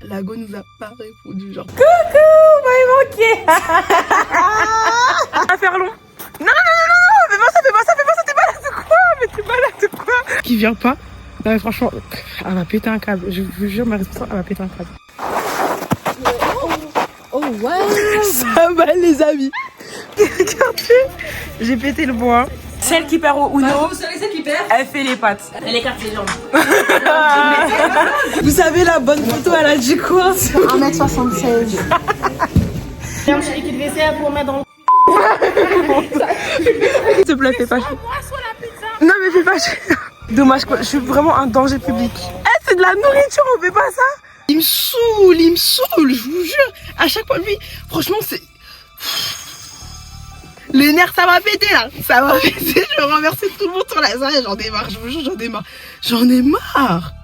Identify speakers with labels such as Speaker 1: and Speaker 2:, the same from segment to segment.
Speaker 1: Lago nous a pas répondu, genre.
Speaker 2: Coucou, vous m'avez manqué.
Speaker 1: À faire long. Non, non, non, non, non, fais pas ça, fais pas ça, fais pas ça, t'es malade de quoi? Mais t'es malade de quoi? Qui vient pas? Non mais franchement, elle va péter un câble. Je vous jure, ma responsable, elle va péter un câble.
Speaker 2: Oh ouais.
Speaker 1: Ça va les amis. Regardez, j'ai pété le bois. Celle qui perd au Uno,
Speaker 3: Vous savez celle qui perd?
Speaker 1: elle fait les pattes.
Speaker 3: Elle écarte les jambes.
Speaker 1: Vous savez la bonne photo, elle a dit quoi?
Speaker 2: 1m76.
Speaker 3: J'ai un petit liquide vaisselle pour mettre dans le...
Speaker 1: S'il te plaît, fais pas chier. Non mais fais pas chier. Dommage quoi, je suis vraiment un danger public. Eh, c'est de la nourriture, on fait pas ça. Il me saoule, je vous jure. À chaque fois, lui, franchement, c'est... Les nerfs, ça va péter là. Ça va péter, je vais renverser tout le monde sur la scène. J'en ai marre, je vous jure, j'en ai marre. J'en ai marre.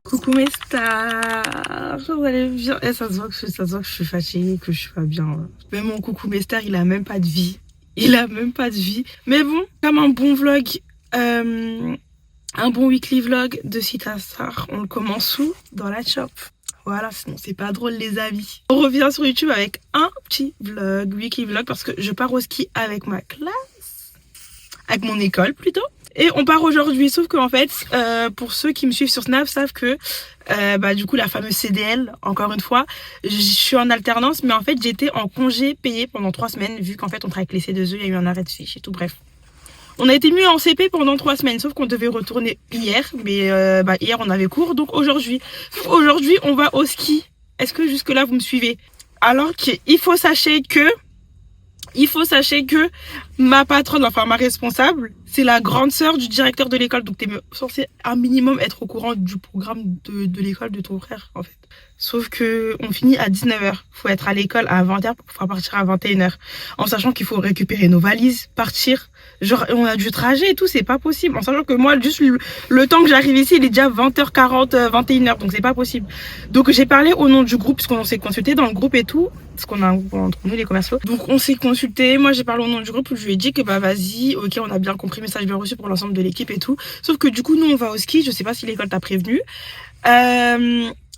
Speaker 1: Coucou mes stars, vous allez bien? Et ça se voit que je suis fatiguée, que je suis pas bien. Même mon coucou mes stars, il a même pas de vie. Il a même pas de vie. Mais bon, comme un bon vlog, un bon weekly vlog de Sita Star, on le commence où? Dans la shop. Voilà, sinon c'est pas drôle les amis. On revient sur YouTube avec un petit vlog, weekly vlog, parce que je pars au ski avec ma classe. Avec mon école plutôt. Et on part aujourd'hui, sauf que en fait, pour ceux qui me suivent sur Snap savent que du coup la fameuse CDL, encore une fois, je suis en alternance, mais en fait j'étais en congé payé pendant 3 semaines, vu qu'en fait on travaille avec les C2E, il y a eu un arrêt de fiche et tout, bref. On a été mis en CP pendant 3 semaines, sauf qu'on devait retourner hier, mais hier on avait cours, donc aujourd'hui on va au ski. Est-ce que jusque là vous me suivez? Alors qu'il faut sachez que ma patronne, enfin ma responsable, c'est la grande sœur du directeur de l'école. Donc t'es censé un minimum être au courant du programme de l'école de ton frère en fait. Sauf que on finit à 19h. Faut être à l'école à 20h pour pouvoir partir à 21h. En sachant qu'il faut récupérer nos valises, partir. Genre on a du trajet et tout, c'est pas possible. En sachant que moi, juste le temps que j'arrive ici, il est déjà 20h40, 21h. Donc c'est pas possible. Donc j'ai parlé au nom du groupe, puisqu'on s'est consulté dans le groupe et tout. Parce qu'on a un groupe entre nous les commerciaux. Donc on s'est consulté. Moi j'ai parlé au nom du groupe où je lui ai dit que bah vas-y, ok, on a bien compris, message bien reçu pour l'ensemble de l'équipe et tout. Sauf que du coup nous on va au ski. Je sais pas si l'école t'a prévenu.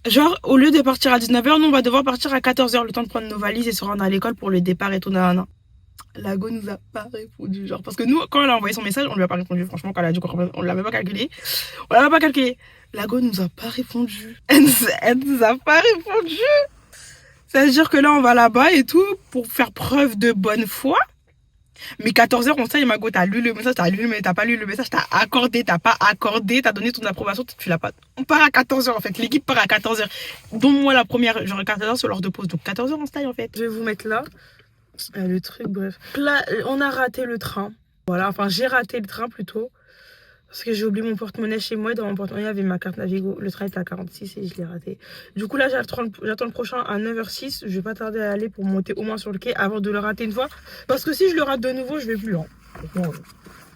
Speaker 1: Genre, au lieu de partir à 19h, nous, on va devoir partir à 14h, le temps de prendre nos valises et se rendre à l'école pour le départ et tout, nanana. Lago nous a pas répondu, genre, parce que nous, quand elle a envoyé son message, on lui a pas répondu, franchement, quand elle a dit on l'a même pas calculé. On l'a même pas calculé. Lago nous a pas répondu. Elle nous a pas répondu. Ça veut dire que là, on va là-bas et tout, pour faire preuve de bonne foi. Mais 14h, on sait, Mago, t'as lu le message, t'as pas lu le message, t'as accordé, t'as pas accordé, t'as donné ton approbation, tu l'as pas. On part à 14h en fait, l'équipe part à 14h. Dont moi la première, genre 14h sur l'heure de pause, donc 14h on se taille en fait. Je vais vous mettre là, le truc, bref. Là, on a raté le train. Voilà, enfin j'ai raté le train plutôt. Parce que j'ai oublié mon porte-monnaie chez moi et dans mon porte-monnaie il y avait ma carte Navigo. Le train était à 46 et je l'ai raté. Du coup là j'attends le prochain à 9h06. Je vais pas tarder à aller pour monter au moins sur le quai avant de le rater une fois. Parce que si je le rate de nouveau je vais plus. Hein.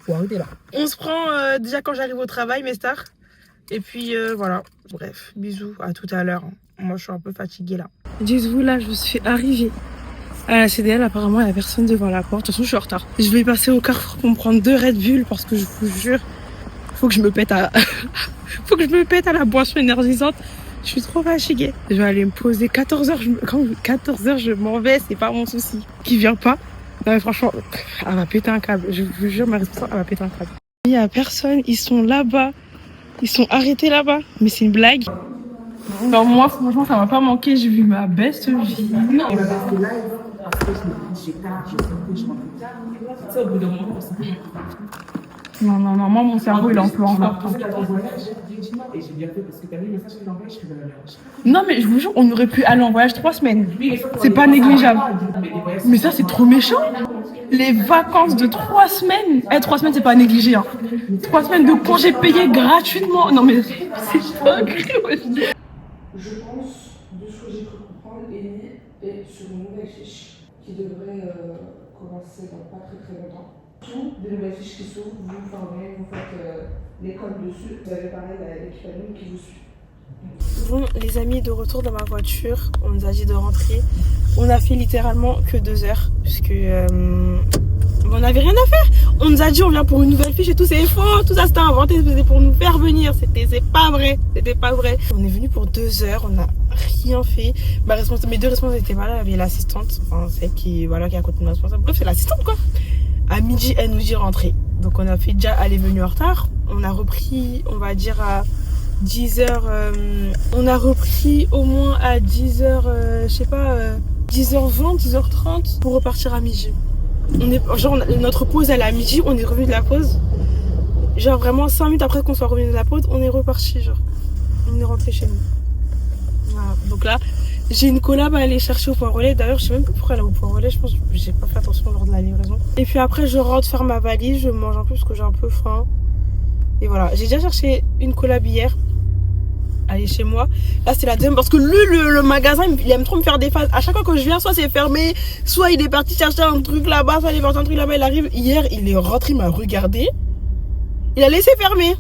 Speaker 1: Faut arrêter là. On se prend déjà quand j'arrive au travail mes stars. Et puis voilà. Bref, bisous, à tout à l'heure. Moi je suis un peu fatiguée là. Dites-vous là je suis arrivée à la CDL, apparemment il n'y a personne devant la porte. De toute façon je suis en retard. Je vais passer au Carrefour pour me prendre 2 Red Bull parce que je vous jure. Faut que je me pète à la boisson énergisante. Je suis trop fatiguée. Je vais aller me poser 14h. 14h, je m'en vais. C'est pas mon souci. Qui vient pas. Non mais franchement, elle va péter un câble. Je vous jure, ma responsable, elle va péter un câble. Il y a personne. Ils sont là-bas. Ils sont arrêtés là-bas. Mais c'est une blague. Alors moi, franchement, ça m'a pas manqué. J'ai vu ma best vie. Non, moi mon cerveau il est en plan encore. Non, mais je vous jure, on aurait pu aller en voyage 3 semaines. C'est pas négligeable. Mais ça, c'est trop méchant. Les vacances de 3 semaines. 3 semaines, c'est pas négligé. Hein. 3 semaines de congés payés gratuitement. Non, mais c'est pas grave.
Speaker 4: Je pense, de ce que j'ai cru comprendre, Ellie est sur une nouvelle fiche qui devrait commencer dans pas très longtemps. Tout des nouvelles fiches qui s'ouvrent, vous formez, vous faites l'école dessus. Vous avez pareil l'équipe admin qui vous suit.
Speaker 1: Bon, les amis, de retour dans ma voiture, on nous a dit de rentrer. On a fait littéralement que 2 heures, puisque on n'avait rien à faire. On nous a dit on vient pour une nouvelle fiche et tout, c'est faux, tout ça c'était inventé, c'était pour nous faire venir, c'est pas vrai, c'était pas vrai. On est venu pour 2 heures, on n'a rien fait. Mes 2 responsables étaient malades, il y avait l'assistante, enfin celle qui est à côté de ma responsable, bref c'est l'assistante quoi. À midi elle nous dit rentrer, donc on a fait déjà aller-venue en retard. On a repris, on va dire à 10h, on a repris au moins à 10h, je sais pas, 10h20, 10h30 pour repartir à midi. Notre pause elle est à midi, on est revenu de la pause. Genre vraiment 5 minutes après qu'on soit revenu de la pause, on est reparti, genre. On est rentré chez nous. Voilà. Donc là, j'ai une collab à aller chercher au point relais. D'ailleurs, je sais même pas pourquoi elle est au point relais. Je pense que j'ai pas fait attention lors de la livraison. Et puis après, je rentre faire ma valise, je mange un peu parce que j'ai un peu faim. Et voilà, j'ai déjà cherché une collab hier. Aller chez moi. Là, c'est la deuxième parce que le magasin, il aime trop me faire des phases. À chaque fois que je viens, soit c'est fermé, soit il est parti chercher un truc là-bas, soit il est parti un truc là-bas. Il arrive. Hier, il est rentré, il m'a regardé. Il a laissé fermer.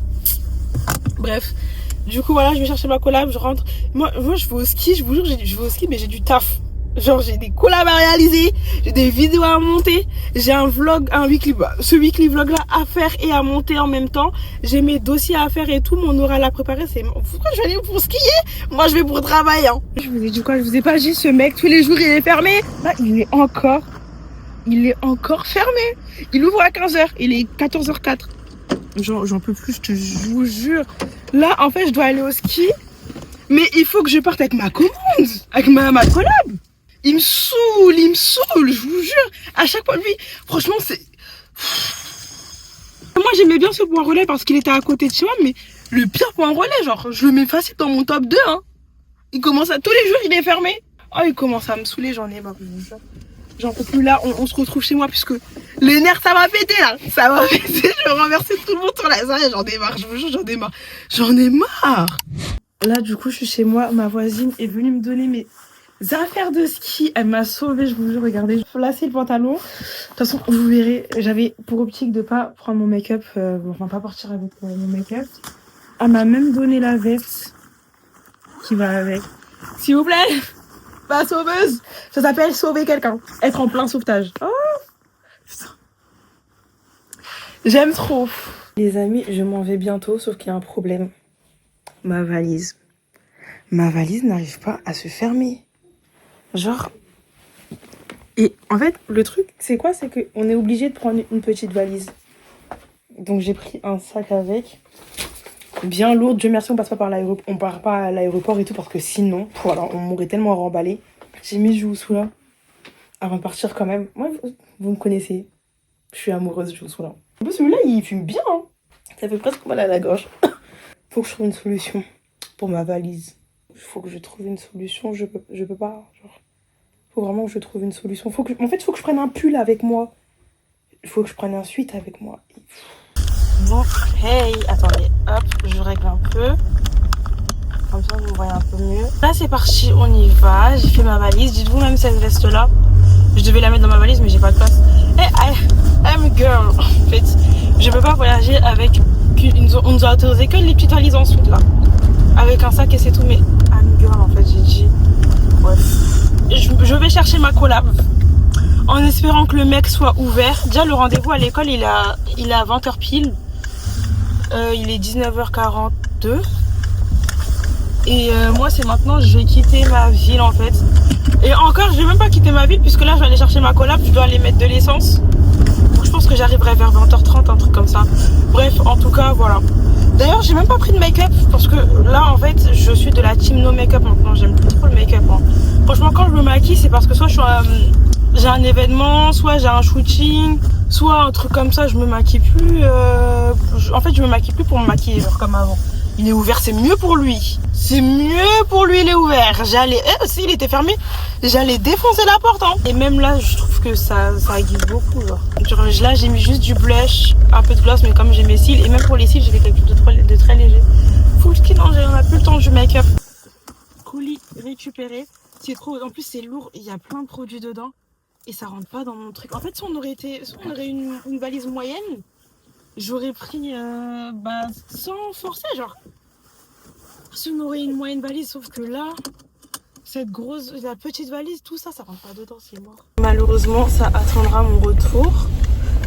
Speaker 1: Bref. Du coup, voilà, je vais chercher ma collab, je rentre. Moi je vais au ski, je vous jure, je vais au ski, mais j'ai du taf. Genre, j'ai des collabs à réaliser, j'ai des vidéos à monter, j'ai un vlog, ce weekly vlog là à faire et à monter en même temps. J'ai mes dossiers à faire et tout, mon oral à préparer. Pourquoi je vais aller pour skier? Moi, je vais pour travailler. Hein. Je vous ai dit quoi? Je vous ai pas dit, ce mec, tous les jours, il est fermé. Là, il est encore fermé. Il ouvre à 15h, il est 14h04. J'en peux plus, je vous jure. Là, en fait, je dois aller au ski, mais il faut que je parte avec ma commande, avec ma collab. Il me saoule, je vous jure. À chaque fois, lui, franchement, c'est... Moi, j'aimais bien ce point relais parce qu'il était à côté de chez moi, mais le pire point relais, genre, je le mets facile dans mon top 2, hein. Il commence à... Tous les jours, il est fermé. Oh, il commence à me saouler, j'en ai marre. J'en peux plus là, on se retrouve chez moi puisque les nerfs, ça va péter là. Ça va péter, je vais renverser tout le monde sur la salle. J'en ai marre, je vous jure, j'en ai marre. Là, du coup, je suis chez moi. Ma voisine est venue me donner mes affaires de ski. Elle m'a sauvée, je vous jure, regardez. Je vais lasser le pantalon. De toute façon, vous verrez, j'avais pour optique de pas prendre mon make-up, enfin pas partir avec mon make-up. Elle m'a même donné la veste qui va avec. S'il vous plaît, ma sauveuse. Ça s'appelle sauver quelqu'un. Être en plein sauvetage. Oh putain. J'aime trop. Les amis, je m'en vais bientôt, sauf qu'il y a un problème. Ma valise n'arrive pas à se fermer. Genre... Et en fait, le truc, c'est quoi? C'est qu'on est obligé de prendre une petite valise. Donc j'ai pris un sac avec. Bien lourd. Dieu merci, on passe pas par l'aéroport. On part pas à l'aéroport et tout parce que sinon, voilà, on m'aurait tellement remballé. J'ai mis Joussou là. Avant de partir quand même. Moi, vous me connaissez. Je suis amoureuse de Joussou là. En plus, celui-là, il fume bien. Hein. Ça fait presque mal à la gorge. Faut que je trouve une solution pour ma valise. Faut que je trouve une solution. Je peux pas. Genre, faut vraiment que je trouve une solution. En fait, faut que je prenne un pull avec moi. Il faut que je prenne un sweat avec moi. Bon, hey, attendez, hop, je règle un peu. Comme ça, vous voyez un peu mieux. Là, c'est parti, on y va. J'ai fait ma valise. Dites-vous, même cette veste-là, je devais la mettre dans ma valise, mais j'ai pas de place. Hey, I'm a girl. En fait, je peux pas voyager avec... On nous a autorisé que les petites valises en dessous, là. Avec un sac et c'est tout, mais I'm a girl, en fait, j'ai dit... Bref. Je vais chercher ma collab. En espérant que le mec soit ouvert. Déjà, le rendez-vous à l'école, il est à 20h pile. Il est 19h42. Et moi, c'est maintenant, je vais quitter ma ville, en fait. Et encore, je vais même pas quitter ma ville, puisque là, je vais aller chercher ma collab. Je dois aller mettre de l'essence. Donc, je pense que j'arriverai vers 20h30, un truc comme ça. Bref, en tout cas, voilà. D'ailleurs, j'ai même pas pris de make-up, parce que là, en fait, je suis de la team no make-up maintenant. J'aime plus trop le make-up. Hein. Franchement, quand je me maquille, c'est parce que soit j'ai un événement, soit j'ai un shooting, soit un truc comme ça, je me maquille plus. En fait, je me maquille plus pour me maquiller, genre comme avant. Il est ouvert, c'est mieux pour lui. C'est mieux pour lui, il est ouvert. S'il était fermé, j'allais défoncer la porte. Hein. Et même là, je trouve que ça aiguise beaucoup. Genre là, j'ai mis juste du blush, un peu de gloss, mais comme j'ai mes cils, et même pour les cils, j'ai fait quelque chose de très léger. Full skin, on n'a plus le temps du make-up. Colis récupéré. C'est trop. En plus, c'est lourd, il y a plein de produits dedans. Et ça rentre pas dans mon truc. En fait, si on aurait une valise moyenne, j'aurais pris sans forcer, genre. Si on aurait une moyenne valise, sauf que là, cette grosse, la petite valise, tout ça, ça rentre pas dedans, c'est mort. Malheureusement, ça attendra mon retour.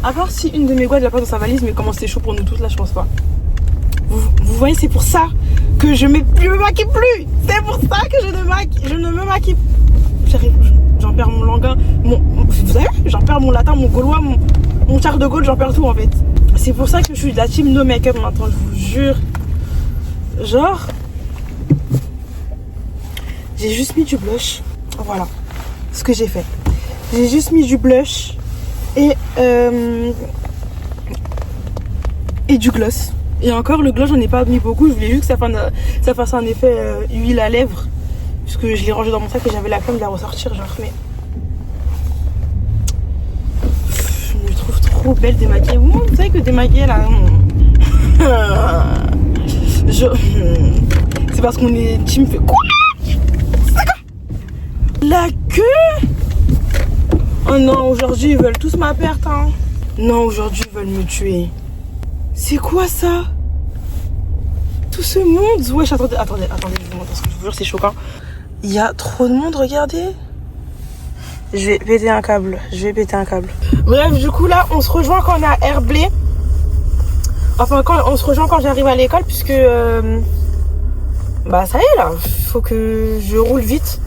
Speaker 1: À part si une de mes gouttes l'a pas dans sa valise, mais comment c'est chaud pour nous toutes là, je pense pas. Vous voyez, c'est pour ça que je me maquille plus. C'est pour ça que je ne me maquille. J'en perds mon langage, vous savez, j'en perds mon latin, mon gaulois, mon char de Gaulle, j'en perds tout en fait. C'est pour ça que je suis de la team no make-up maintenant, je vous jure. Genre, j'ai juste mis du blush. Voilà ce que j'ai fait. J'ai juste mis du blush et du gloss. Et encore, le gloss, j'en ai pas mis beaucoup. Je voulais juste que ça fasse un effet huile à lèvres. Puisque je l'ai rangé dans mon sac et j'avais la flemme de la ressortir. Genre, mais. Je me trouve trop belle démaquillée. Vous savez que démaquillée là. C'est parce qu'on est team fait quoi? La queue. Oh non, aujourd'hui ils veulent tous ma perte hein. Non, aujourd'hui ils veulent me tuer. C'est quoi ça? Tout ce monde. Wesh, attendez, je vous montre parce que je vous jure c'est choquant. Il y a trop de monde, regardez. Je vais péter un câble. Bref, du coup là on se rejoint quand on est à Herblay. Enfin on se rejoint quand j'arrive à l'école puisque bah ça y est là, faut que je roule vite.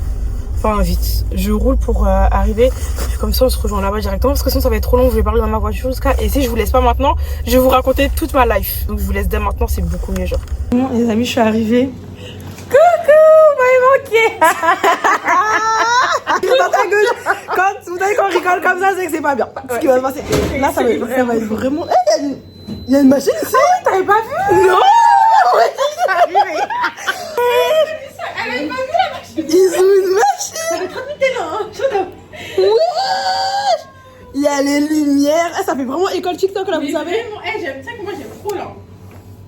Speaker 1: Enfin vite, je roule pour arriver. Comme ça on se rejoint là-bas directement parce que sinon ça va être trop long. Je vais parler dans ma voiture jusqu'à. Et si je vous laisse pas maintenant, je vais vous raconter toute ma life. Donc je vous laisse dès maintenant, c'est beaucoup mieux genre. Bon les amis, je suis arrivée. Coucou, m'avez manqué. Quand vous savez qu'on rigole comme ça, c'est que c'est pas bien. Ce qui va se passer. Là ça va être vraiment. Il y a une machine ici. T'avais pas vu? Non. Elle avait pas vu la machine. Ils ont une machine. Ça fait 30 minutes là. Wesh. Il y a les lumières. Ça fait vraiment école TikTok là, vous savez.
Speaker 3: J'aime ça que moi j'aime trop là.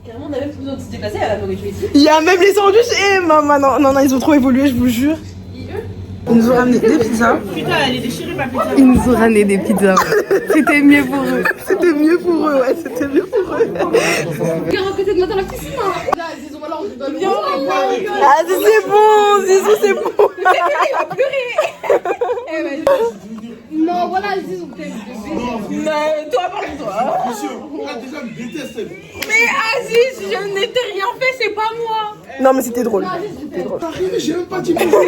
Speaker 3: Carrément, on a même plus besoin de se déplacer à la nourriture ici.
Speaker 1: Il y a même les sandwichs et maman, non, ils ont trop évolué, je vous jure. Ils nous ont ramené des pizzas.
Speaker 3: Putain, elle est déchirée ma pizza.
Speaker 2: Ils nous ont ramené des pizzas. C'était mieux pour eux.
Speaker 1: C'était mieux pour eux, ouais, c'était mieux pour eux.
Speaker 3: Regarde à côté de moi dans la piscine. Là, Zizou, voilà, on rigole.
Speaker 1: Ah, c'est bon, Zizou, c'est bon.
Speaker 3: Il va pleurer. Non, voilà, Zizou, t'es bébé. Non, toi, parle-toi.
Speaker 5: Monsieur, déjà me déteste.
Speaker 3: Mais Aziz, je n'étais rien fait, c'est pas moi.
Speaker 1: Non, mais c'était drôle.
Speaker 5: J'ai même pas dit bonjour.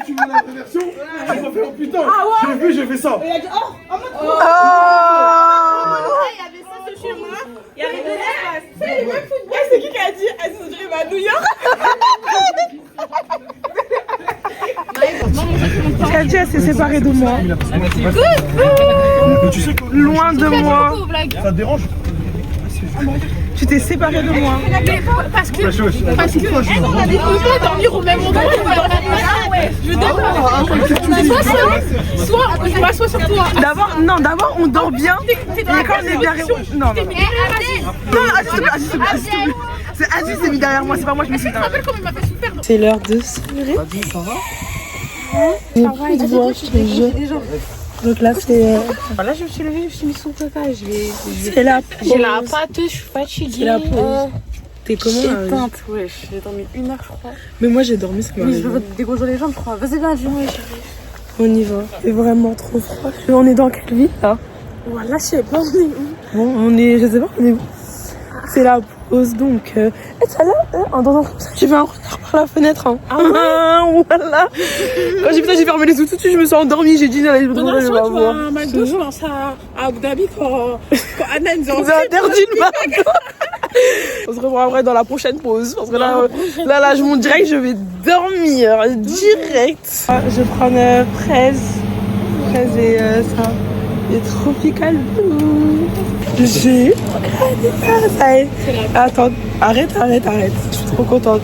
Speaker 5: Tu veux la version? J'ai pas fait oh putain. J'ai vu, j'ai fait ça.
Speaker 3: Il a dit oh.
Speaker 1: Oh.
Speaker 3: Il y avait ça chez moi. Il y avait des rêves. C'est le même football. C'est qui a dit Aziz, on dirait à New York?
Speaker 1: Katia s'est séparée de moi.
Speaker 5: Tu sais que
Speaker 1: Loin de moi.
Speaker 5: ça te dérange?
Speaker 1: Tu t'es séparée de moi.
Speaker 3: Parce que elle, on a des photos dormir au même endroit. Je je m'assois sur toi.
Speaker 1: D'abord on dort bien. Et quand on est derrière. Non, Aziz, s'il te plaît. C'est Aziz qui s'est mis derrière moi, c'est pas moi qui me suis mis derrière. C'est l'heure de soirée.
Speaker 5: Ça va?
Speaker 1: J'ai plus de voix, je te jure. Donc là c'est. Là je me suis levée, je me suis mis sous le caca. C'est la pause.
Speaker 3: J'ai la pâte, je suis fatiguée.
Speaker 1: C'est la pause. T'es comment là?
Speaker 2: Éteinte, wesh. J'ai dormi 1 heure, je crois.
Speaker 1: Mais moi j'ai dormi, ça m'a
Speaker 2: Mais je
Speaker 1: réveillée.
Speaker 2: veux dégourdir les jambes, je crois. Vas-y, viens, dis-moi.
Speaker 1: On y va. C'est vraiment trop froid. On est dans quelle ville là?
Speaker 2: Voilà, je sais pas, on est où?
Speaker 1: Bon, on est. Je sais pas, on est où? C'est la pause donc. Et ça là, dans un coup, j'ai vu un regard par la fenêtre. Hein. Ah ouais. Voilà. Quand j'ai fermé les yeux tout de suite, je me suis endormie. J'ai dit, j'allais me trouver, je vais voir.
Speaker 3: Un McDo, je pense à Abu Dhabi quand Anna nous a
Speaker 1: Vous avez interdit le McDo. On se revoit après dans la prochaine pause. Parce que là, je monte direct, je vais dormir direct. Je vais prendre fraise et ça. Et tropical blue. J'ai ça y est. Attends, arrête. Je suis trop contente.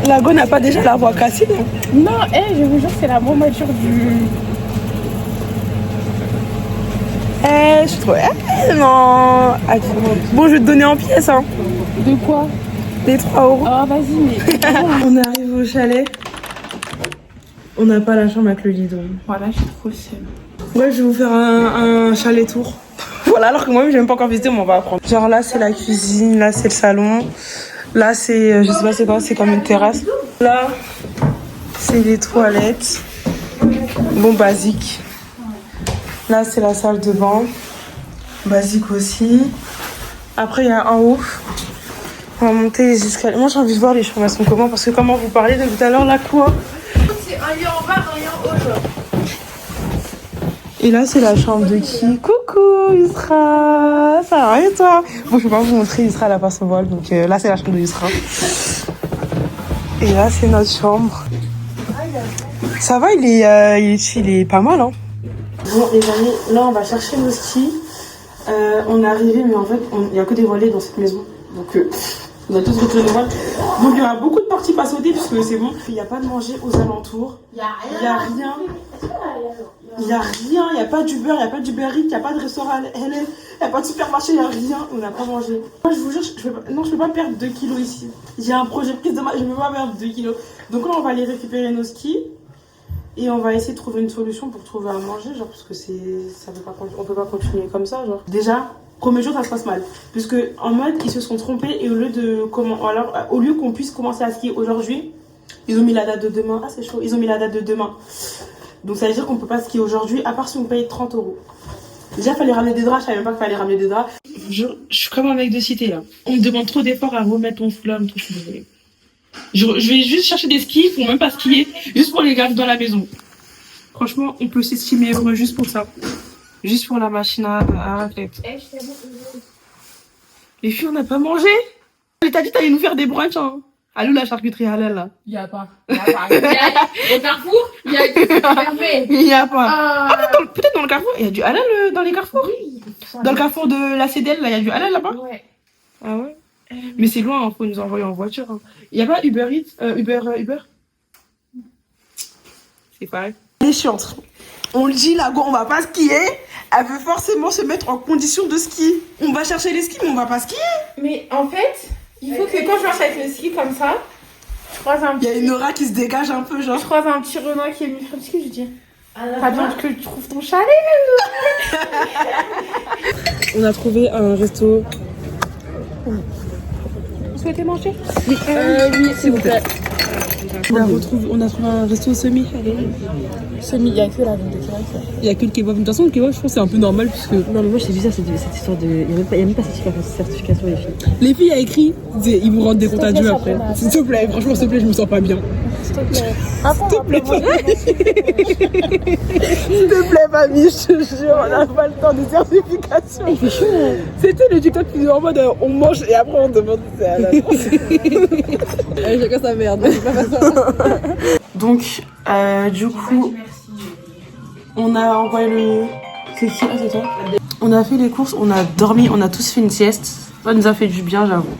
Speaker 1: La go n'a pas déjà la voix cassée, non?
Speaker 3: Non, je vous jure, c'est la voiture du.
Speaker 1: Je suis trop. Non. Attends. Bon, je vais te donner en pièces, hein.
Speaker 3: De quoi?
Speaker 1: Les 3 €.
Speaker 3: Oh, vas-y, mais.
Speaker 1: On arrive au chalet. On n'a pas la chambre avec le lit, donc.
Speaker 3: Voilà, je suis trop seule.
Speaker 1: Ouais, je vais vous faire un chalet tour. Voilà, alors que moi-même, j'ai même pas encore visité, mais on va apprendre. Genre là, c'est la cuisine, là, c'est le salon. Là, c'est, je sais pas c'est quoi, c'est comme une terrasse. Là, c'est les toilettes. Bon, basique. Là, c'est la salle de bain. Basique aussi. Après, il y a en haut. On va monter les escaliers. Moi, j'ai envie de voir les chambres, elles sont comment, parce que comment vous parlez de tout à l'heure, là, quoi.
Speaker 3: C'est un lit en bas, un lit en haut, genre.
Speaker 1: Et là, c'est la chambre de qui? Coucou, Yusra! Ça va et toi? Bon, je peux pas vous montrer, Yusra, elle a pas son voile, donc là, c'est la chambre de Yusra. Et là, c'est notre chambre. Ça va, il est pas mal, hein? Bon, les amis, là, on va chercher nos skis. On est arrivé, mais en fait, il y a que des volets dans cette maison. Donc, on a tous retiré les voiles. Donc, il y aura beaucoup de parties pas sautées, puisque c'est bon. Il n'y a pas de manger aux alentours. Il n'y a rien. Il n'y a rien, il n'y a pas d'Uber, il n'y a pas d'Uber Eats, il n'y a pas de restaurant Hélène, il n'y a pas de supermarché, il n'y a rien, on n'a pas mangé. Moi, je vous jure, je peux pas perdre 2 kilos ici. J'ai un projet prise de masse, je ne peux pas perdre 2 kilos. Donc là, on va aller récupérer nos skis et on va essayer de trouver une solution pour trouver à manger, genre, parce que on peut pas continuer comme ça, genre. Déjà, premier jour, ça se passe mal. Puisque en mode, ils se sont trompés et au lieu qu'on puisse commencer à skier aujourd'hui, ils ont mis la date de demain. Ah, c'est chaud, ils ont mis la date de demain. Donc ça veut dire qu'on peut pas skier aujourd'hui, à part si on paye 30 €. Déjà, il fallait ramener des draps, je savais même pas qu'il fallait ramener des draps. Je suis comme un mec de cité là. On me demande trop d'efforts à remettre mon foulard, je suis désolée. Je vais juste chercher des skis pour même pas skier, juste pour les garder dans la maison. Franchement, on peut s'estimer heureux juste pour ça. Juste pour la machine à raclette. Les filles, on n'a pas mangé. T'as dit t'allais nous faire des brunchs, hein. Allô, la charcuterie halal là.
Speaker 3: Il y a pas. Au Carrefour, il y a du fermé.
Speaker 1: Il y a pas. Ah, mais peut-être dans le Carrefour, il y a du halal dans les Carrefours. Oui. Dans le Carrefour de la CDL, là, il y a du halal là-bas. Ouais. Ah ouais. Mais c'est loin, hein, faut nous envoyer en voiture. Hein. Il y a pas Uber Eats, Uber. C'est pareil. Elle est chiante. On le dit, là, on va pas skier. Elle veut forcément se mettre en condition de ski. On va chercher les skis, mais on va pas skier.
Speaker 3: Mais en fait, il faut que quand je marche avec le ski comme ça, je croise un petit...
Speaker 1: Il y a une aura qui se dégage un peu, genre.
Speaker 3: Je croise un petit renard qui est venu faire le ski, je dis... T'as besoin que tu trouves ton chalet.
Speaker 1: On a trouvé un resto. Vous souhaitez manger? Oui, s'il vous plaît. On a trouvé un resto semi.
Speaker 2: Semi, il y a que la viande de kebab.
Speaker 1: Il y a que le kebab. De toute façon, le kebab, je pense que c'est un peu normal puisque.
Speaker 2: Non, mais moi, c'est bizarre cette histoire de. Il n'y a même pas certification, les filles.
Speaker 1: Les filles, il y a écrit, ils vous rendent des comptes à Dieu après. S'il te plaît, franchement, s'il te plaît, je me sens pas bien.
Speaker 2: S'il te plaît.
Speaker 1: S'il te plaît, s'il te plaît, mamie, je te jure, on n'a pas le temps de certification.
Speaker 2: Il fait chaud.
Speaker 1: C'était le TikTok qui dit en mode on mange et après on demande si c'est halal.
Speaker 2: Allez, chacun sa merde. Je vais pas faire ça.
Speaker 1: Donc, du coup, on a envoyé le. C'est qui? Ah, c'est toi. On a fait les courses, on a dormi, on a tous fait une sieste. Ça nous a fait du bien, j'avoue.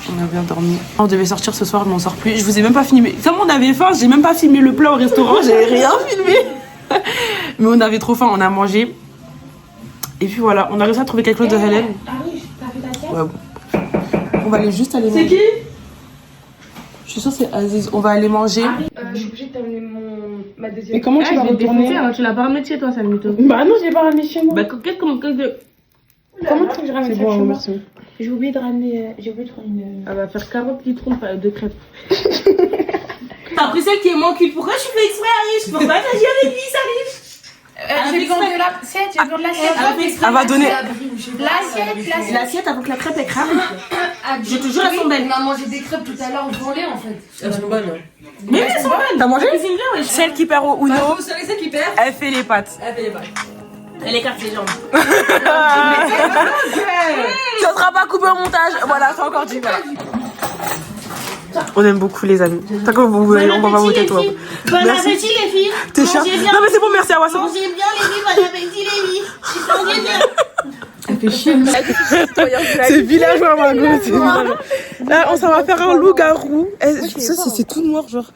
Speaker 1: On a bien dormi. On devait sortir ce soir, mais on sort plus. Je vous ai même pas filmé. Comme on avait faim, j'ai même pas filmé le plat au restaurant, j'avais rien filmé. Mais on avait trop faim, on a mangé. Et puis voilà, on a réussi à trouver quelque chose de Hélène.
Speaker 3: Ah oui, t'as fait ta sieste?
Speaker 1: Ouais, bon. On va aller juste aller manger. C'est qui? Je suis sûre que c'est Aziz. On va aller manger.
Speaker 3: Je suis obligée de terminer ma deuxième.
Speaker 1: Et comment tu vas retourner?
Speaker 3: Tu l'as pas ramené chez toi, ça mytho.
Speaker 1: Bah non, je l'ai pas ramené chez moi.
Speaker 3: Bah comment tu veux que je ramène ça chez moi?
Speaker 1: Merci.
Speaker 3: J'ai oublié de ramener une...
Speaker 1: Elle va faire 40 litres de crêpes.
Speaker 3: Après celle qui est moins culte, pourquoi tu fais exprès, Arish? Pourquoi t'as dit avec lui, ça arrive? J'ai besoin de l'assiette, j'ai besoin de l'assiette.
Speaker 1: Elle va donner.
Speaker 3: L'assiette avant que la crêpe est crame. Je te jure, elles sont belles. On a mangé des crêpes tout à l'heure, on volait en fait. Elles sont bonnes.
Speaker 1: Mais elles sont bonnes. T'as mangé? Celle qui perd au Uno,
Speaker 3: Celle qui perd,
Speaker 1: elle fait les pâtes.
Speaker 3: elle écarte les jambes.
Speaker 1: Ça sera pas coupé au montage. Voilà, c'est encore dit. Voilà. On aime beaucoup les amis. T'as quoi vous voulez? On va pas voter toi.
Speaker 3: Bon appétit les filles.
Speaker 1: T'es chiant. Non mais c'est bon, merci à Wasson.
Speaker 3: Mangez bien les filles, bon appétit les filles. Mangez bien.
Speaker 1: Elle fait chier. C'est villageois Margot, c'est villageois. Là on s'en va faire un loup-garou. Ça c'est tout noir genre.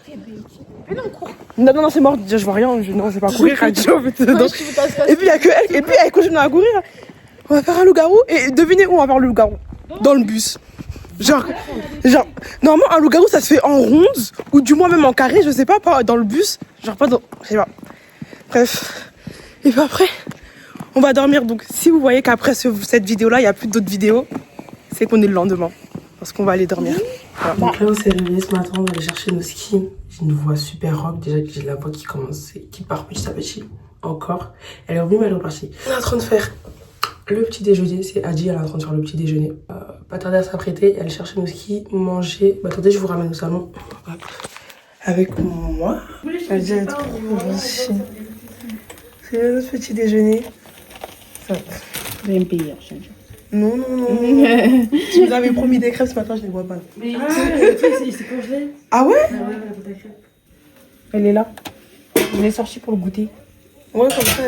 Speaker 1: Non, c'est mort, déjà je vois rien, non je vais pas courir, radio. Et puis il y a que elle, et puis elle continue à courir. On va faire un loup-garou, et devinez où on va faire le loup-garou? Dans le bus. Genre, normalement un loup-garou ça se fait en ronde, ou du moins même en carré, je sais pas dans le bus. Genre pas dans, je sais pas. Bref. Et puis après, on va dormir. Donc si vous voyez qu'après cette vidéo-là, il n'y a plus d'autres vidéos, c'est qu'on est le lendemain. Parce qu'on va aller dormir. Voilà. Donc là, on s'est réveillé ce matin, on va aller chercher nos skis. J'ai une voix super rock. Déjà que j'ai la voix qui commence, qui part petit à petit. Encore. Elle est revenue, mais elle est repartie. On est en train de faire le petit déjeuner. C'est Adi, elle est en train de faire le petit déjeuner. Pas tarder à s'apprêter et aller chercher nos skis, manger. Bah, attendez, je vous ramène au salon. Hop. Avec moi. Adi, elle est trop gentille. C'est notre petit déjeuner. Ça.
Speaker 2: Je vais me payer,
Speaker 1: Non, non, non. Tu nous avais promis des crêpes ce matin, je les vois pas.
Speaker 2: Mais c'est congelé.
Speaker 1: Ah ouais?
Speaker 2: Elle est là. Je l'ai sortie pour le goûter.
Speaker 1: Ouais, comme ça,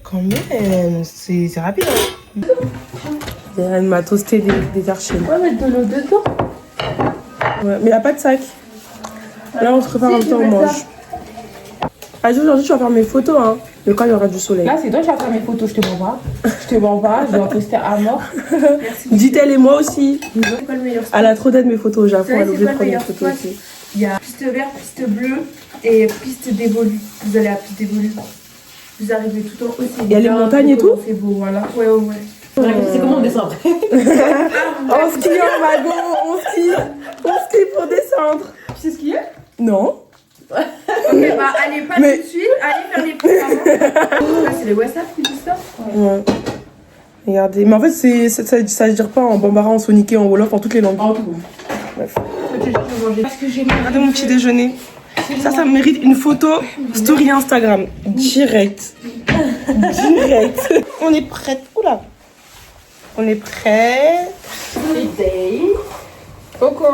Speaker 1: quand même, c'est rapide. Hein. Elle m'a toasté des archers.
Speaker 2: On va mettre de l'eau dedans.
Speaker 1: Ouais, mais il n'y a pas de sac. Là, on se prépare en même temps, on mange. Aujourd'hui, tu vas faire mes photos, hein. Mais quand il y aura du soleil.
Speaker 2: Là, c'est toi qui vas faire mes photos, je te mens pas. Je te mens pas, je vais en poster à mort.
Speaker 1: Dit-elle et moi aussi. Elle a trop d'aide mes photos, j'avoue. Elle a obligé de prendre mes photos aussi.
Speaker 6: Il y a piste verte, piste bleue et piste dévolue. Vous allez à la piste dévolue. Vous arrivez tout en haut.
Speaker 1: Il y a les montagnes et tout?
Speaker 6: C'est beau, voilà. Ouais, ouais, ouais.
Speaker 2: C'est comment on descend après?
Speaker 1: On skie en wagon, on skie pour descendre.
Speaker 6: Tu sais ce qu'il y a?
Speaker 1: Non.
Speaker 6: Ok, bah allez pas tout de suite, allez faire les photos avant. Là, c'est les WhatsApp qui disent ça?
Speaker 1: Ouais. Regardez. Mais en fait, ça se dire pas en bambara, en soniqué, en wolof, en toutes les langues. Bref. Regardez mon petit déjeuner. Ça mérite une photo story Instagram. Direct. Direct. On est prête. Oula. On est prêt. Coco.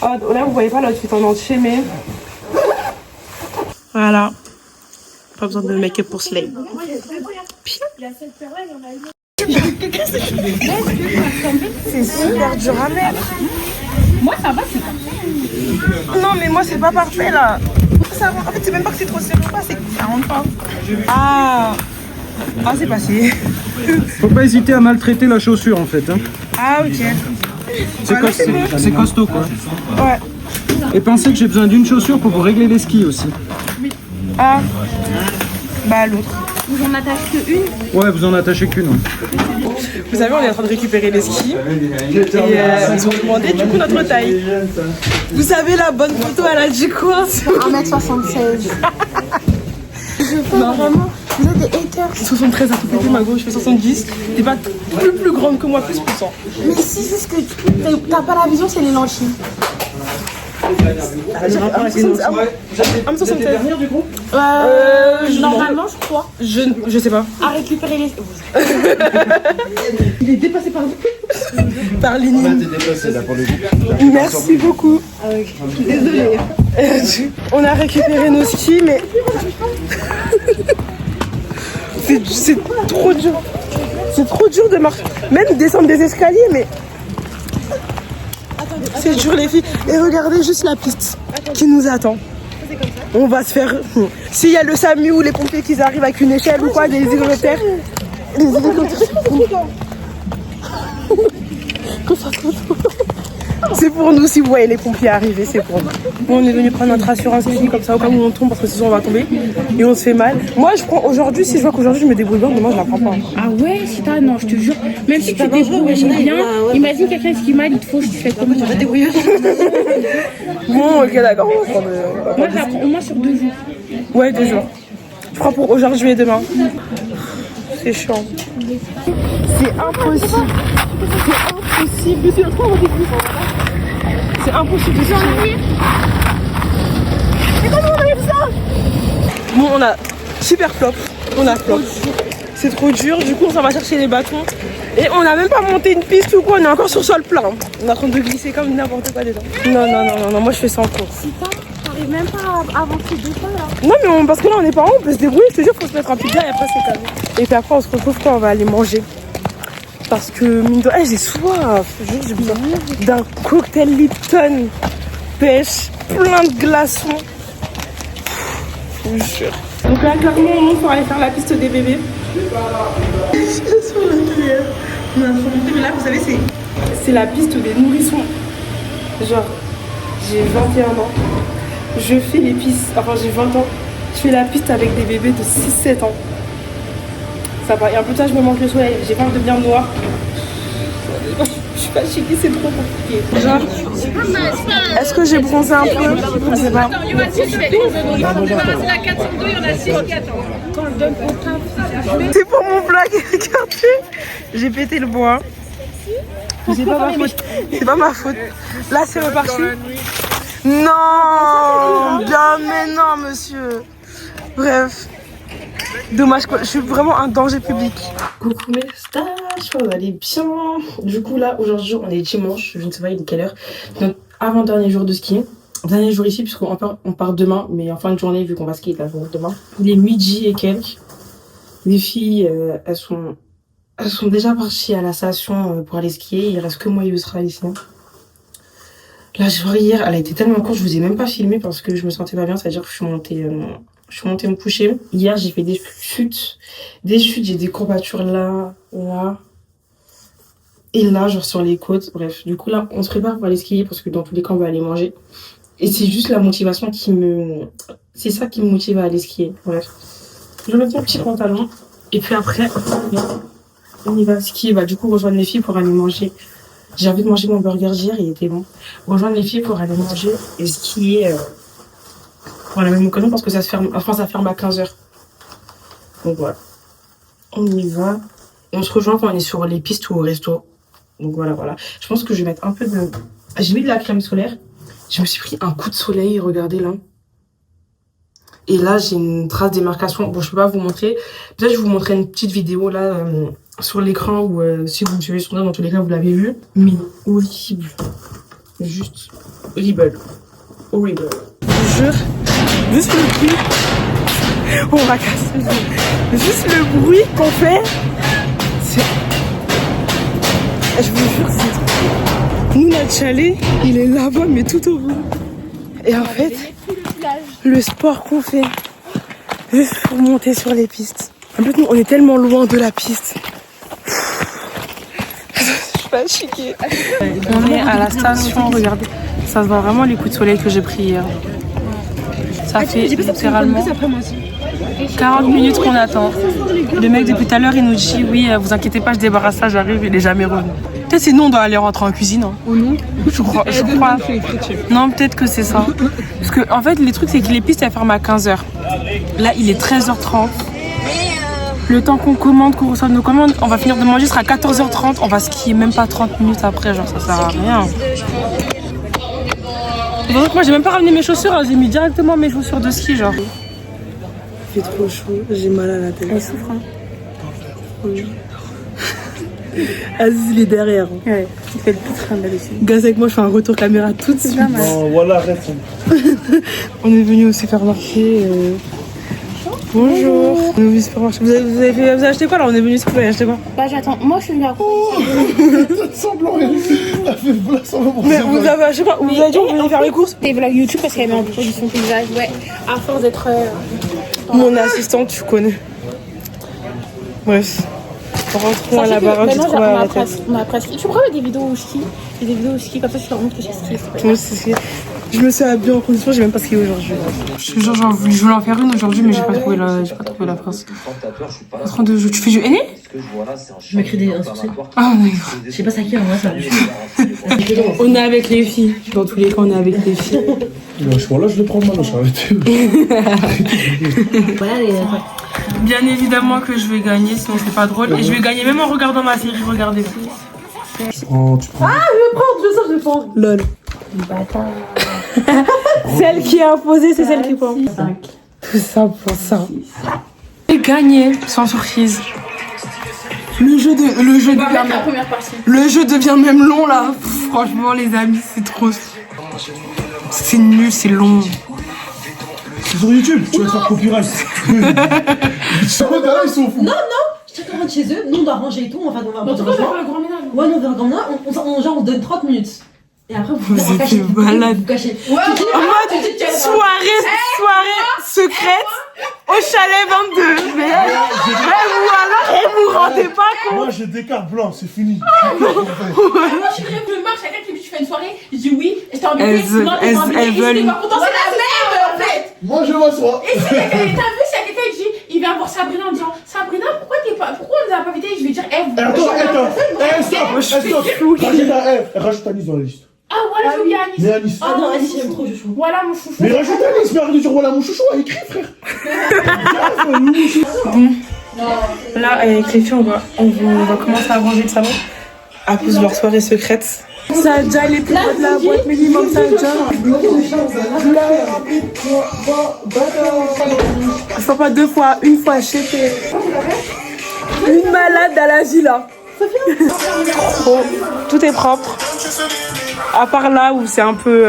Speaker 1: Oh, là, vous voyez pas l'outfit en entier, mais... Voilà. Pas besoin de make-up pour Slay. C'est super dur à mettre.
Speaker 3: Moi, ça va, c'est pas.
Speaker 1: Non, mais moi, c'est pas parfait, là. Ça, en fait, c'est même pas que c'est trop serré, c'est que ça rentre pas. Ah, c'est passé.
Speaker 5: Faut pas hésiter à maltraiter la chaussure en fait. Hein.
Speaker 1: Ah, ok.
Speaker 5: C'est costaud quoi.
Speaker 1: Ouais.
Speaker 5: Et pensez que j'ai besoin d'une chaussure pour vous régler les skis aussi.
Speaker 1: Ah, bah l'autre.
Speaker 3: Vous en attachez qu'une?
Speaker 5: Ouais, vous en attachez qu'une. Ouais.
Speaker 1: Vous savez, on est en train de récupérer les skis. Et ils ont demandé du coup notre taille. Vous savez, la bonne photo, elle a dit quoi?
Speaker 3: 1m76. Non, vraiment, vous êtes des haters.
Speaker 1: 73 à tout péter, ma gauche, je fais 70. T'es pas plus grande que moi, plus puissant.
Speaker 3: Mais si, juste que t'as pas la vision, c'est les lentilles.
Speaker 1: 1m76.
Speaker 3: Normalement, je crois.
Speaker 1: Je sais pas.
Speaker 3: À récupérer les...
Speaker 1: Il est dépassé par Lénine.
Speaker 5: T'es dépassé là pour le coup.
Speaker 1: Merci beaucoup. Désolée. On a récupéré nos skis, mais c'est trop dur. C'est trop dur de marcher. Même descendre des escaliers, mais c'est dur les filles. Et regardez juste la piste qui nous attend. On va se faire... S'il y a le SAMU ou les pompiers qui arrivent avec une échelle ou quoi, des hélicoptères. Les hélicoptères. C'est pour nous, si vous voyez les pompiers arriver, c'est pour nous. Bon, on est venu prendre notre assurance ski comme ça au cas où on tombe parce que sinon on va tomber et on se fait mal. Moi je prends aujourd'hui, si je vois qu'aujourd'hui je me débrouille bien, demain je la prends pas.
Speaker 3: Ah ouais, si t'as, non, je te jure. Même si tu te débrouilles bien, imagine quelqu'un qui mal, il te faut, je te fais comment? Tu vas te débrouiller.
Speaker 1: Bon, ok, d'accord.
Speaker 3: Moi, je la prends au moins sur 2 jours.
Speaker 1: Ouais, 2 jours. Je prends pour aujourd'hui et demain. C'est chiant. C'est impossible. C'est impossible de skier. Mais comment on arrive ça? Bon, on a super flop. On a flop. C'est trop dur. Du coup, on s'en va chercher les bâtons. Et on n'a même pas monté une piste ou quoi. On est encore sur sol plat. On est en train de glisser comme n'importe quoi dedans. Non. Moi, je fais sans cours.
Speaker 3: Si t'arrives même pas à avancer deux pas là.
Speaker 1: Non, mais parce que là, on n'est pas en haut. On peut se débrouiller. Je te jure, faut se mettre un pied et après, c'est calme. Et puis après, on se retrouve quand on va aller manger. Parce que, mine de rien, j'ai soif. J'ai besoin d'un cocktail Lipton, pêche, plein de glaçons. Je vous jure. Donc là, clairement, on monte pour aller faire la piste des bébés. Je suis sur l'intérieur. On a remonté, mais là, vous savez, c'est la piste des nourrissons. Genre, j'ai 21 ans. Je fais les pistes. Enfin, j'ai 20 ans. Je fais la piste avec des bébés de 6-7 ans. Ça va. Et en plus, là, je me manque le soleil. J'ai peur de devenir noire. Je suis fatiguée, c'est trop compliqué. Genre, est-ce que j'ai bronzé un peu? Je sais pas.
Speaker 7: Il y en a 6 qui attendent. C'est la 402, il y en a 6 qui attendent.
Speaker 1: C'est pour mon blague, regardez. J'ai pété le bois. C'est pas ma faute. C'est pas ma faute. Là, c'est reparti. Non, bien, mais non, monsieur. Bref. Dommage, quoi. Je suis vraiment un danger public. Coucou mes stars, vous allez bien. Du coup, là, aujourd'hui, on est dimanche. Je ne sais pas, il est quelle heure. Donc, avant-dernier jour de ski. Dernier jour ici, puisqu'on part demain. Mais en fin de journée, vu qu'on va skier la journée demain. Il est midi et quelques. Les filles, elles sont déjà parties à la station pour aller skier. Il reste que moi et Yusra ici. La soirée hier, elle a été tellement courte, je vous ai même pas filmé parce que je me sentais pas bien. C'est-à-dire que je suis montée me coucher. Hier, j'ai fait des chutes. J'ai des courbatures là, là. Et là, genre sur les côtes. Bref, du coup là, on se prépare pour aller skier parce que dans tous les cas, on va aller manger. Et c'est juste la motivation c'est ça qui me motive à aller skier. Bref. Je mets mon petit pantalon. Et puis après, on y va skier. Bah, du coup, rejoindre les filles pour aller manger. J'ai envie de manger mon burger hier, il était bon. Rejoindre les filles pour aller manger et skier pour la même occasion parce que ça ferme à 15h. Donc voilà. On y va. On se rejoint quand on est sur les pistes ou au resto. Donc voilà. Je pense que je vais mettre un peu de... J'ai mis de la crème solaire. Je me suis pris un coup de soleil, regardez là. Et là, j'ai une trace d'émarcation. Bon, je peux pas vous montrer. Peut-être je vais vous montrer une petite vidéo là sur l'écran ou si vous me suivez sur là, dans tous les cas, vous l'avez vu. Mais horrible. Juste horrible. Horrible. Je vous jure, juste le bruit. On va casser. Juste le bruit qu'on fait. Je vous jure, c'est... Nous, notre chalet, il est là-bas, mais tout au bout. Et en fait... Le sport qu'on fait juste pour monter sur les pistes. En fait, nous, on est tellement loin de la piste. Je suis fatiguée. On est à la station, regardez. Ça se voit vraiment les coups de soleil que j'ai pris hier. Ça fait littéralement 40 minutes qu'on attend. Le mec depuis tout à l'heure, il nous dit oui, vous inquiétez pas, je débarrasse ça, j'arrive, il est jamais revenu. Peut-être c'est nous, on doit aller rentrer en cuisine. Hein. Ou non? Je crois. Non, peut-être que c'est ça. Parce que en fait, les trucs, c'est que les pistes, elles ferment à 15h. Là, il est 13h30. Le temps qu'on commande, qu'on reçoive nos commandes, on va finir de manger, ce sera 14h30. On va skier même pas 30 minutes après, genre ça sert à rien. Donc moi, j'ai même pas ramené mes chaussures, hein. J'ai mis directement mes chaussures de ski, genre. Il fait trop chaud, j'ai mal à la tête. Elle souffre, hein. Oui. Aziz, il est derrière. Ouais, il fait le pitrin là dessus. Gaz avec moi, je fais un retour caméra tout de suite.
Speaker 5: Non, voilà, arrête.
Speaker 1: On est venu au supermarché. Bonjour. On est venu au supermarché. Vous avez acheté quoi là? On est venu, vous avez acheté quoi?
Speaker 3: Bah j'attends, moi je suis venue à
Speaker 5: Semblant, elle fait semblant.
Speaker 1: Mais vous avez acheté quoi? Vous avez dit on venait faire les courses?
Speaker 3: des vlogs YouTube parce qu'elle met en production paysage, ouais. À force d'être...
Speaker 1: Mon assistante, tu connais. Bref. Rentrons à la baraque, j'ai trouvé à la tête.
Speaker 3: On a presque... Tu prends des vidéos où je skie? Des vidéos où je skie, comme ça je te montre que j'ai skié.
Speaker 1: Je me suis habillée en condition, j'ai même pas skié aujourd'hui. Je te jure, je voulais en faire une aujourd'hui, mais j'ai pas trouvé la phrase. En train de jouer. Tu fais du henné?
Speaker 8: Je m'écris des insultes.
Speaker 1: Ah oui.
Speaker 8: Je sais pas ça qui en moi ça.
Speaker 1: On est avec les filles. Dans tous les cas, on est avec les filles.
Speaker 5: Là, je vais prendre ma loche, arrêtez.
Speaker 8: Voilà les.
Speaker 1: Bien évidemment que je vais gagner, sinon c'est pas drôle. Et je vais gagner même en regardant ma série, regardez.
Speaker 5: Tu prends.
Speaker 1: Ah, je vais prendre. LOL. Celle qui a imposé, c'est celle qui prend. 5. Tout ça pour ça. J'ai gagné, sans surprise. Le jeu devient même long là. Pff, franchement les amis, c'est trop. C'est nul, c'est long.
Speaker 5: C'est sur YouTube, tu vas te faire copyright. Ils sont fous.
Speaker 8: Non, chacun rentre chez eux, nous on doit ranger et tout, on va faire le grand ménage. Ouais, nous on fait le grand ménage, on donne 30 minutes. Et après vous
Speaker 1: êtes malade.
Speaker 8: Vous cachez.
Speaker 1: En mode soirée secrète au chalet 22. Mais vous rendez pas compte.
Speaker 5: Moi j'ai des cartes blanches, c'est fini.
Speaker 3: Moi je suis je marche, quelqu'un qui me dit tu fais une soirée, je dis oui, et je t'ai embêté.
Speaker 1: Elles veulent.
Speaker 3: Pourtant c'est la merde en fait.
Speaker 5: Moi, je m'assois.
Speaker 3: Et si t'as vu, s'il y a quelqu'un qui dit, il vient voir Sabrina en disant, Sabrina, pourquoi on nous a pas invité? Je vais dire,
Speaker 5: Attends, stop. Rajoute un F. Rajoute Anis dans la liste.
Speaker 3: ah voilà, je viens Anis.
Speaker 5: Mais Anis.
Speaker 8: Ah non, Anis, j'aime trop chouchou.
Speaker 3: Voilà mon chouchou.
Speaker 5: Mais rajoute Anis, mais arrête de dire voilà mon chouchou, écrit frère.
Speaker 2: Là, avec les filles, on va commencer à ranger le salon à cause de leur soirée secrète. Ça a déjà les plus de la boîte minimum, ça a déjà. Je fais pas 2 fois, 1 fois, j'étais une malade à la villa. Bon, tout est propre. À part là où c'est un peu.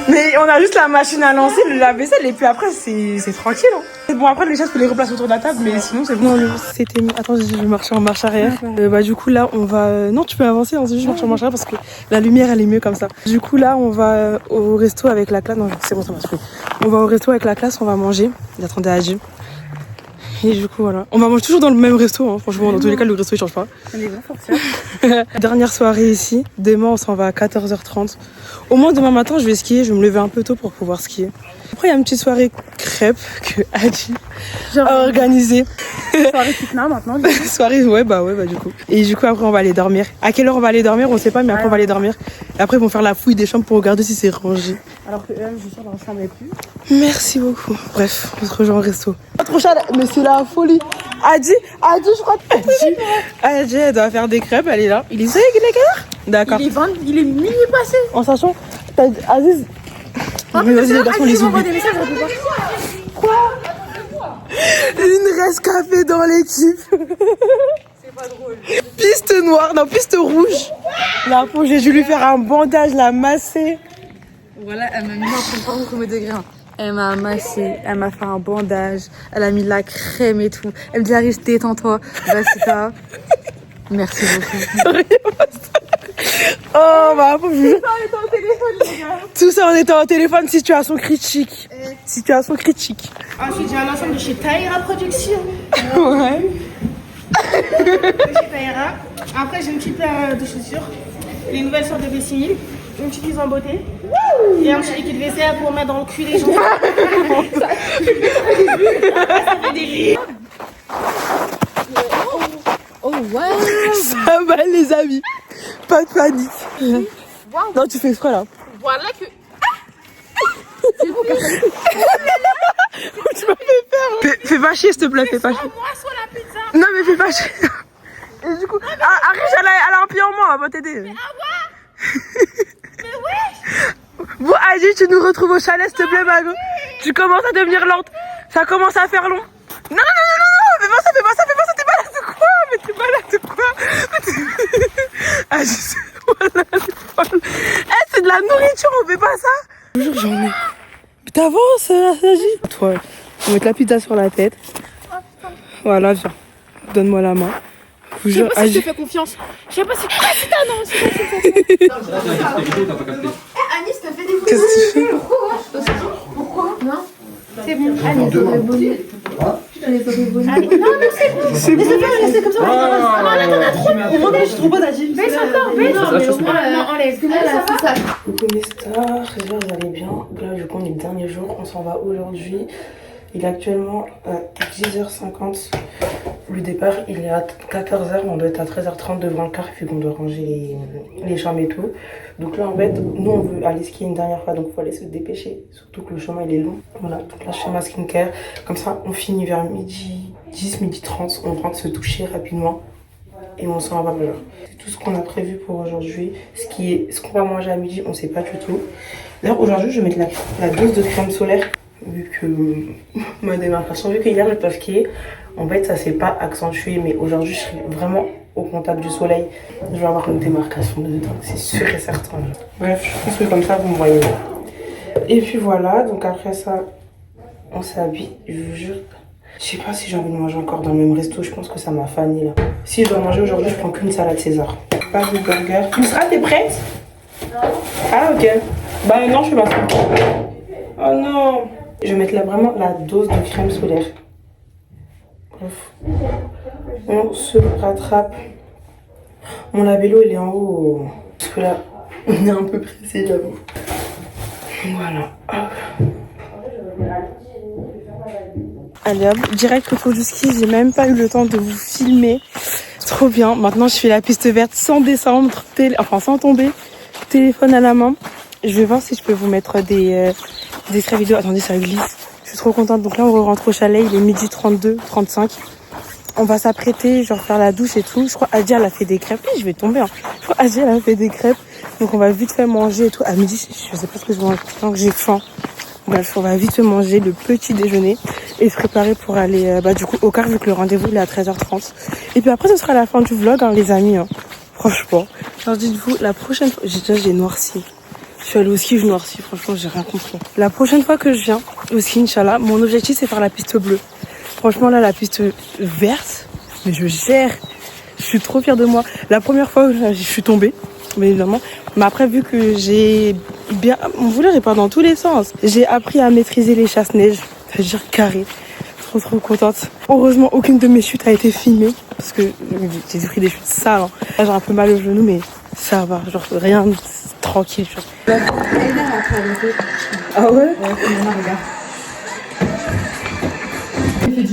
Speaker 2: Mais on a juste la machine à lancer, le lave-vaisselle, et puis après c'est tranquille. Hein. Bon, après les chaises, faut les replacer autour de la table, mais sinon c'est bon. C'était. Attends, je vais marcher en marche arrière. Du coup, là, on va. Non, tu peux avancer, hein, c'est juste marcher en marche arrière parce que la lumière elle est mieux comme ça. Du coup, là, on va au resto avec la classe. Non, c'est bon, ça marche plus. On va au resto avec la classe, on va manger. J'attendais à Dieu. Et du coup, voilà. On va manger toujours dans le même resto, hein. Franchement, dans tous les cas, le resto il change pas. Dernière soirée ici. Demain, on s'en va à 14h30. Au moins, demain matin, je vais skier. Je vais me lever un peu tôt pour pouvoir skier. Après, il y a une petite soirée crêpes que Adi a organisée.
Speaker 3: Soirée fitna maintenant.
Speaker 2: Soirée, ouais, du coup. Et du coup, après, on va aller dormir. À quelle heure on va aller dormir, on sait pas, mais après, on va aller dormir. Et après, ils vont faire la fouille des chambres pour regarder si c'est rangé.
Speaker 3: Alors que eux, je suis sûre, dans la chambre n'est plus.
Speaker 2: Merci beaucoup. Bref, on se rejoint au resto. Pas trop cher, mais c'est la folie. Adi, je crois que Adi, elle doit faire des crêpes, elle est là. Il est sérieux, il est quelle heure? D'accord.
Speaker 3: Il est minuit passé.
Speaker 2: En sachant, t'as Aziz. Mais vas-y, les garçons, les oublie. Quoi? Une rescapée dans l'équipe. C'est pas drôle. Piste noire, non, piste rouge. La peau, j'ai dû lui faire un bandage, la masser.
Speaker 6: Voilà, elle m'a mis au premier degré. Elle m'a massé, elle m'a fait un bandage, elle a mis de la crème et tout. Elle me dit, Aris, détends-toi. Vas-y, ça. Merci beaucoup.
Speaker 2: Oh, bah, faut que je... Tout ça, on était en téléphone, situation critique. Situation critique.
Speaker 3: Ensuite, j'ai un ensemble de chez Taïra Production.
Speaker 2: Ouais.
Speaker 3: De chez Taïra. Après, j'ai une petite paire de chaussures. Les nouvelles sortes de vestimille. Une petite mise en beauté. Et un petit liquide vaisselle pour mettre dans le cul des gens. Ça fait des rires.
Speaker 6: Oh, ouais.
Speaker 2: Ça va, les amis. Pas de panique.
Speaker 6: Wow.
Speaker 2: Non, tu fais exprès, là.
Speaker 3: Voilà que...
Speaker 2: Tu m'as fait peur. Fais pas chier, s'il te plaît, fais pas chier.
Speaker 3: Moi, soit la pizza.
Speaker 2: Non, mais fais pas chier. Et du coup, Arish, elle a un pied en moins, elle va t'aider.
Speaker 3: Mais ouais.
Speaker 2: Bon, Adi, tu nous retrouves au chalet, s'il te plaît, Mago. Tu commences à devenir lente. Ça commence à faire long. Non, fais pas ça, t'es malade de quoi? Mais t'es malade de quoi? Adi, voilà, c'est folle. C'est de la nourriture, on fait pas ça. Toujours, j'en ai. Mais t'avances, Adi. Toi, on va mettre la pizza sur la tête. Voilà, viens. Donne-moi la main.
Speaker 3: Je sais pas si je te fais confiance. Je sais pas si... Ah, c'est ta non, c'est pas Anis, t'as fait des photos.
Speaker 2: Qu'est-ce que tu fais?
Speaker 3: Pourquoi? Non. C'est bon. Allez, c'est bon. Non, c'est bon. C'est bon. Laissez comme ça. Non, là, t'en as trop.
Speaker 2: Moi, je suis trop bonne, Adi.
Speaker 3: Baisse encore, baisse. Non, enlève. Ça.
Speaker 2: Coucou mes stars, j'espère que vous allez bien. Là, du coup, on est le dernier jour, on s'en va aujourd'hui. Il est actuellement à 10h50. Le départ, il est à 14h. On doit être à 13h30 devant le car, vu qu'on doit ranger les chambres et tout. Donc là, en fait, nous, on veut aller skier une dernière fois, donc il faut aller se dépêcher. Surtout que le chemin, il est long. Voilà, donc là, je fais ma skincare. Comme ça, on finit vers midi 10, midi 30. On rentre se toucher rapidement. Et on s'en va voilà. C'est tout ce qu'on a prévu pour aujourd'hui. Ce qu'on va manger à midi, on sait pas du tout. D'ailleurs, aujourd'hui, je vais mettre la dose de crème solaire. Vu que ma démarcation, vu que hier j'ai pas skié, en fait ça s'est pas accentué, mais aujourd'hui je serai vraiment au contact du soleil. Je vais avoir une démarcation de dedans, c'est sûr et certain. Bref, je pense que comme ça vous me voyez. Et puis voilà, donc après ça, on s'habille, je vous jure. Je sais pas si j'ai envie de manger encore dans le même resto, je pense que ça m'a fané là. Si je dois manger aujourd'hui, je prends qu'une salade César. Pas de burger. Yousra, t'es prête? Non. Ah ok. Bah non, je suis pas prête. Oh non. Je vais mettre là vraiment la dose de crème solaire. Bref. On se rattrape. Mon labello il est en haut. Parce que là, on est un peu pressé, j'avoue. Voilà. Hop.
Speaker 1: Allez hop, direct autour du ski, j'ai même pas eu le temps de vous filmer. Trop bien, maintenant je fais la piste verte sans descendre, sans tomber, téléphone à la main. Je vais voir si je peux vous mettre des extraits vidéo. Attendez, ça glisse. Je suis trop contente. Donc là, on rentre au chalet, il est 12h32, 35. On va s'apprêter, genre faire la douche et tout. Je crois Adja, elle a fait des crêpes. Oui, je vais tomber. Hein. Je crois Adja, elle a fait des crêpes. Donc on va vite fait manger et tout. À midi, je sais pas ce que je vais manger, tant que j'ai faim. Bref, on va vite fait manger le petit déjeuner et se préparer pour aller du coup au car vu que le rendez-vous il est à 13h30. Et puis après, ce sera la fin du vlog, hein, les amis. Hein. Franchement. Alors dites-vous, la prochaine fois... J'ai noirci. Je suis allée au ski, je noircis. Franchement, j'ai rien compris. La prochaine fois que je viens au ski, Inch'Allah, mon objectif c'est faire la piste bleue. Franchement, là, la piste verte, mais je gère. Je suis trop fière de moi. La première fois, je suis tombée, bien évidemment. Mais après, vu que j'ai bien... Mon voulait est pas dans tous les sens. J'ai appris à maîtriser les chasse-neige, c'est-à-dire carré. Trop contente. Heureusement, aucune de mes chutes a été filmée. Parce que j'ai pris des chutes sales. Hein. Là, j'ai un peu mal au genou, mais ça va. Genre, rien, tranquille. Genre. Ah ouais?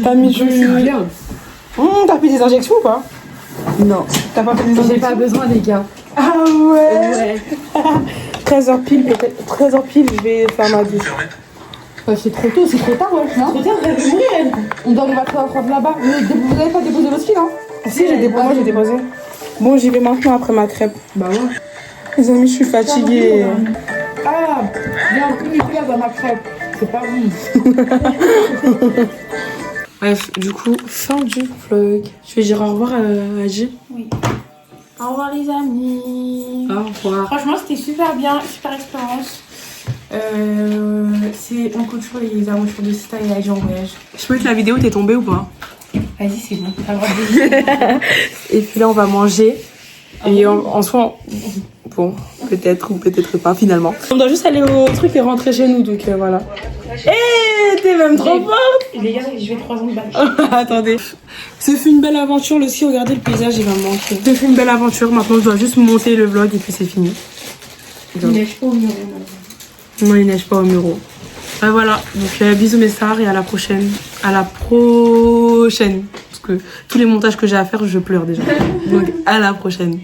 Speaker 1: T'as mis du... T'as fait des injections ou pas?
Speaker 6: Non.
Speaker 1: T'as pas fait des injections?
Speaker 6: J'ai pas besoin, les gars.
Speaker 1: Ah ouais, 13h pile, peut-être 13h pile, je vais faire ma douche.
Speaker 6: C'est trop tôt, c'est trop tard, ouais. Non, trop tard, elle va mourir, elle. On doit arriver à 3h30 là-bas. Vous avez pas déposé votre fil, hein?
Speaker 1: Si, moi j'ai déposé. Bon, j'y vais maintenant après ma crêpe.
Speaker 6: Bah ouais.
Speaker 1: Les amis, je suis fatiguée.
Speaker 6: Ah, il y a un peu de cuillère dans ma crêpe. C'est pas bon.
Speaker 1: Bref, du coup, fin du vlog. Je vais dire au revoir à J.
Speaker 3: Oui. Au revoir les amis.
Speaker 1: Au revoir.
Speaker 3: Franchement, c'était super bien, super expérience. On clôture les aventures de Sita et Adji en voyage.
Speaker 1: Je peux que la vidéo t'es tombée ou pas?
Speaker 3: Vas-y, c'est bon. T'as le droit de dire.
Speaker 1: Et puis là, on va manger. Et en soi, bon, peut-être ou peut-être pas finalement. On doit juste aller au truc et rentrer chez nous, donc voilà. Eh, t'es même trop forte!
Speaker 3: Les gars, je vais 3 ans de balle.
Speaker 1: Attendez. Ce fut une belle aventure, le ski, regardez le paysage, il va me manquer. Ce fut une belle aventure, maintenant je dois juste monter le vlog et puis c'est fini.
Speaker 3: Il neige pas au mur.
Speaker 1: Non, il neige pas au mur. Voilà, donc bisous mes stars et à la prochaine. À la prochaine. Parce que tous les montages que j'ai à faire, je pleure déjà. Donc à la prochaine.